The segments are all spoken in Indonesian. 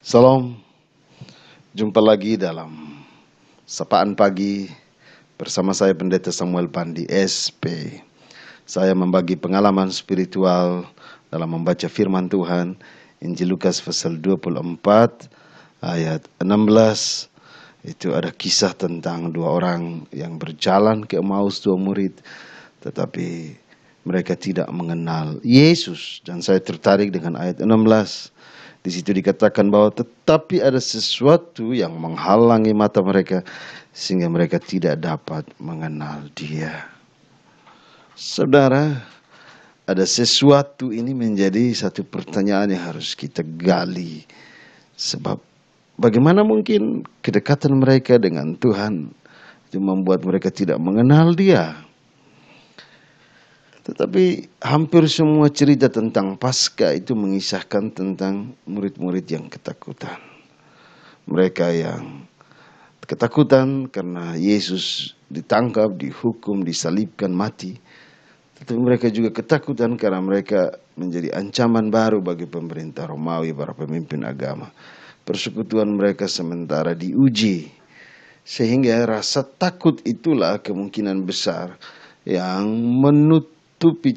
Salam, jumpa lagi dalam Sapaan Pagi bersama saya Pendeta Samuel Pandi SP. Saya membagi pengalaman spiritual dalam membaca firman Tuhan, Injil Lukas pasal 24 ayat 16. Itu ada kisah tentang dua orang yang berjalan ke Emmaus, dua murid, tetapi mereka tidak mengenal Yesus. Dan saya tertarik dengan ayat 16. Di situ dikatakan bahwa tetapi ada sesuatu yang menghalangi mata mereka sehingga mereka tidak dapat mengenal Dia. Saudara, ada sesuatu ini menjadi satu pertanyaan yang harus kita gali. Sebab bagaimana mungkin kedekatan mereka dengan Tuhan itu membuat mereka tidak mengenal Dia. Tetapi hampir semua cerita tentang Paskah itu mengisahkan tentang murid-murid yang ketakutan. Mereka yang ketakutan karena Yesus ditangkap, dihukum, disalibkan, mati. Tetapi mereka juga ketakutan karena mereka menjadi ancaman baru bagi pemerintah Romawi, para pemimpin agama. Persekutuan mereka sementara diuji. Sehingga rasa takut itulah kemungkinan besar yang menutupi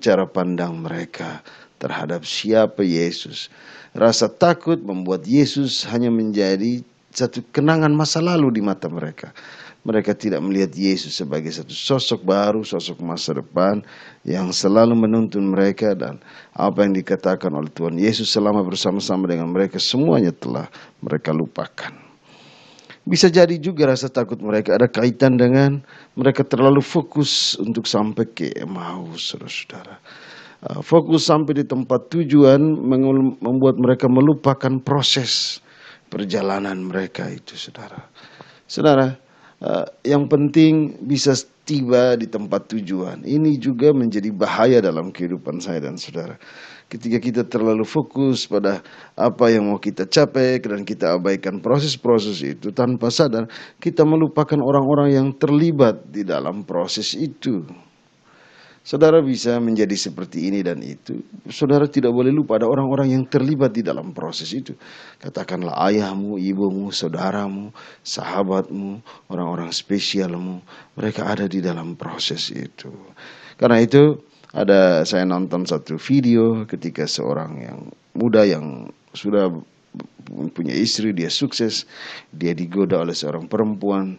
cara pandang mereka terhadap siapa Yesus. Rasa takut membuat Yesus hanya menjadi satu kenangan masa lalu di mata mereka. Mereka tidak melihat Yesus sebagai satu sosok baru, sosok masa depan yang selalu menuntun mereka, dan apa yang dikatakan oleh Tuhan Yesus selama bersama-sama dengan mereka semuanya telah mereka lupakan. Bisa jadi juga rasa takut mereka ada kaitan dengan mereka terlalu fokus untuk sampai ke Emmaus, saudara-saudara. Fokus sampai di tempat tujuan membuat mereka melupakan proses perjalanan mereka itu, saudara. Saudara, yang penting bisa tiba di tempat tujuan. Ini juga menjadi bahaya dalam kehidupan saya dan saudara. Ketika kita terlalu fokus pada apa yang mau kita capai dan kita abaikan proses-proses itu, tanpa sadar kita melupakan orang-orang yang terlibat di dalam proses itu. Saudara bisa menjadi seperti ini dan itu. Saudara tidak boleh lupa ada orang-orang yang terlibat di dalam proses itu. Katakanlah ayahmu, ibumu, saudaramu, sahabatmu, orang-orang spesialmu. Mereka ada di dalam proses itu. Karena itu saya nonton satu video ketika seorang yang muda yang sudah punya istri, dia sukses, dia digoda oleh seorang perempuan.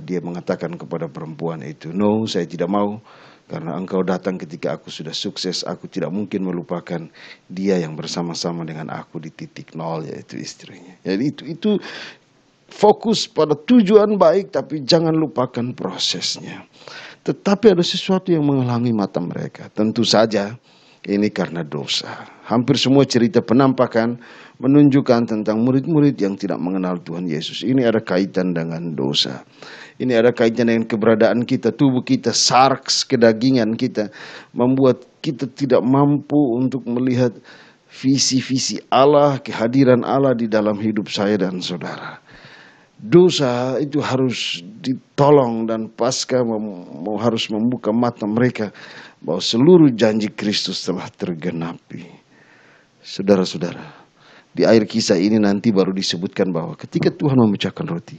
Dia mengatakan kepada perempuan itu, "No, saya tidak mau. Karena engkau datang ketika aku sudah sukses, aku tidak mungkin melupakan dia yang bersama-sama dengan aku di titik nol, yaitu istrinya." Jadi itu fokus pada tujuan baik, tapi jangan lupakan prosesnya. Tetapi ada sesuatu yang menghalangi mata mereka. Tentu saja ini karena dosa. Hampir semua cerita penampakan menunjukkan tentang murid-murid yang tidak mengenal Tuhan Yesus. Ini ada kaitan dengan dosa. Ini ada kaitan dengan keberadaan kita, tubuh kita, sarks kedagingan kita, membuat kita tidak mampu untuk melihat visi-visi Allah, kehadiran Allah di dalam hidup saya dan saudara. Dosa itu harus ditolong, dan Paskah harus membuka mata mereka bahwa seluruh janji Kristus telah tergenapi. Saudara-saudara, di akhir kisah ini nanti baru disebutkan bahwa ketika Tuhan memecahkan roti,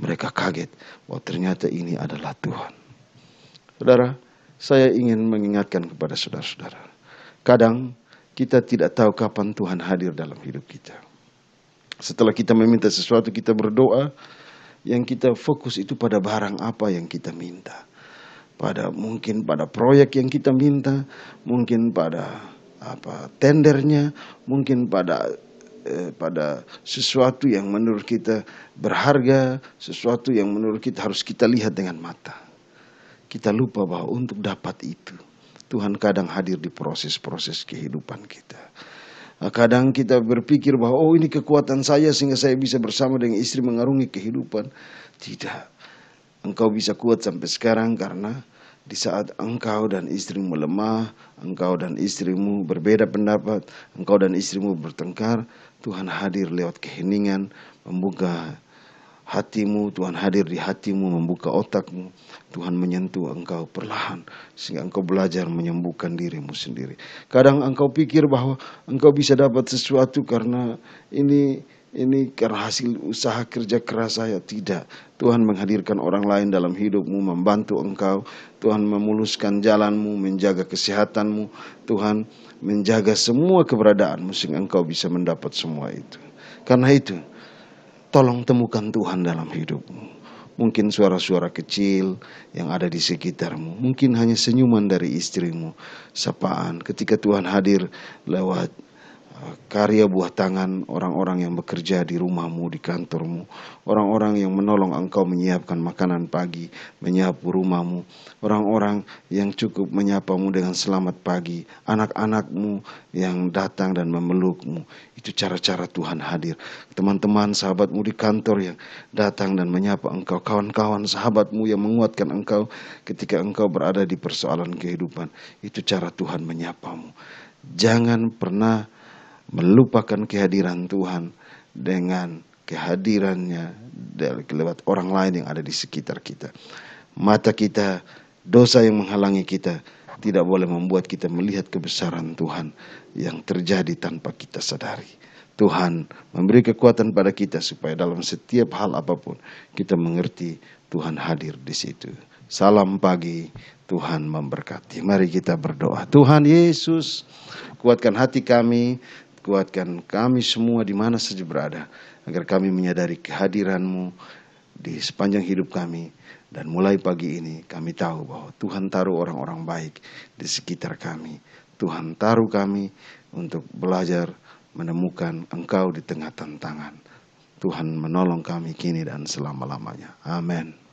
mereka kaget bahwa ternyata ini adalah Tuhan. Saudara, saya ingin mengingatkan kepada saudara-saudara, kadang kita tidak tahu kapan Tuhan hadir dalam hidup kita. Setelah kita meminta sesuatu, kita berdoa, yang kita fokus itu pada barang apa yang kita minta. Mungkin pada proyek yang kita minta, mungkin pada tendernya, mungkin pada sesuatu yang menurut kita berharga, sesuatu yang menurut kita harus kita lihat dengan mata. Kita lupa bahwa untuk dapat itu, Tuhan kadang hadir di proses-proses kehidupan kita. Kadang kita berpikir bahwa ini kekuatan saya sehingga saya bisa bersama dengan istri mengarungi kehidupan. Tidak. Engkau bisa kuat sampai sekarang karena di saat engkau dan istrimu lemah, engkau dan istrimu berbeda pendapat, engkau dan istrimu bertengkar, Tuhan hadir lewat keheningan, membuka hatimu, Tuhan hadir di hatimu, membuka otakmu. Tuhan menyentuh engkau perlahan sehingga engkau belajar menyembuhkan dirimu sendiri. Kadang engkau pikir bahwa engkau bisa dapat sesuatu karena ini ini karena hasil usaha kerja keras saya. Tidak. Tuhan menghadirkan orang lain dalam hidupmu, membantu engkau. Tuhan memuluskan jalanmu, menjaga kesehatanmu. Tuhan menjaga semua keberadaanmu sehingga engkau bisa mendapat semua itu. Karena itu, tolong temukan Tuhan dalam hidupmu. Mungkin suara-suara kecil yang ada di sekitarmu. Mungkin hanya senyuman dari istrimu. Sapaan ketika Tuhan hadir lewat karya buah tangan orang-orang yang bekerja di rumahmu, di kantormu. Orang-orang yang menolong engkau menyiapkan makanan pagi, menyapu rumahmu. Orang-orang yang cukup menyapamu dengan selamat pagi. Anak-anakmu yang datang dan memelukmu. Itu cara-cara Tuhan hadir. Teman-teman, sahabatmu di kantor yang datang dan menyapa engkau. Kawan-kawan, sahabatmu yang menguatkan engkau ketika engkau berada di persoalan kehidupan. Itu cara Tuhan menyapamu. Jangan pernah melupakan kehadiran Tuhan dengan kehadirannya lewat orang lain yang ada di sekitar kita. Mata kita, dosa yang menghalangi kita, tidak boleh membuat kita melihat kebesaran Tuhan yang terjadi tanpa kita sadari. Tuhan memberi kekuatan pada kita supaya dalam setiap hal apapun kita mengerti Tuhan hadir di situ. Salam pagi, Tuhan memberkati. Mari kita berdoa. Tuhan Yesus, kuatkan hati kami, kuatkan kami semua di mana saja berada, agar kami menyadari kehadiran-Mu di sepanjang hidup kami. Dan mulai pagi ini kami tahu bahwa Tuhan taruh orang-orang baik di sekitar kami. Tuhan taruh kami untuk belajar menemukan Engkau di tengah tantangan. Tuhan menolong kami kini dan selama-lamanya. Amin.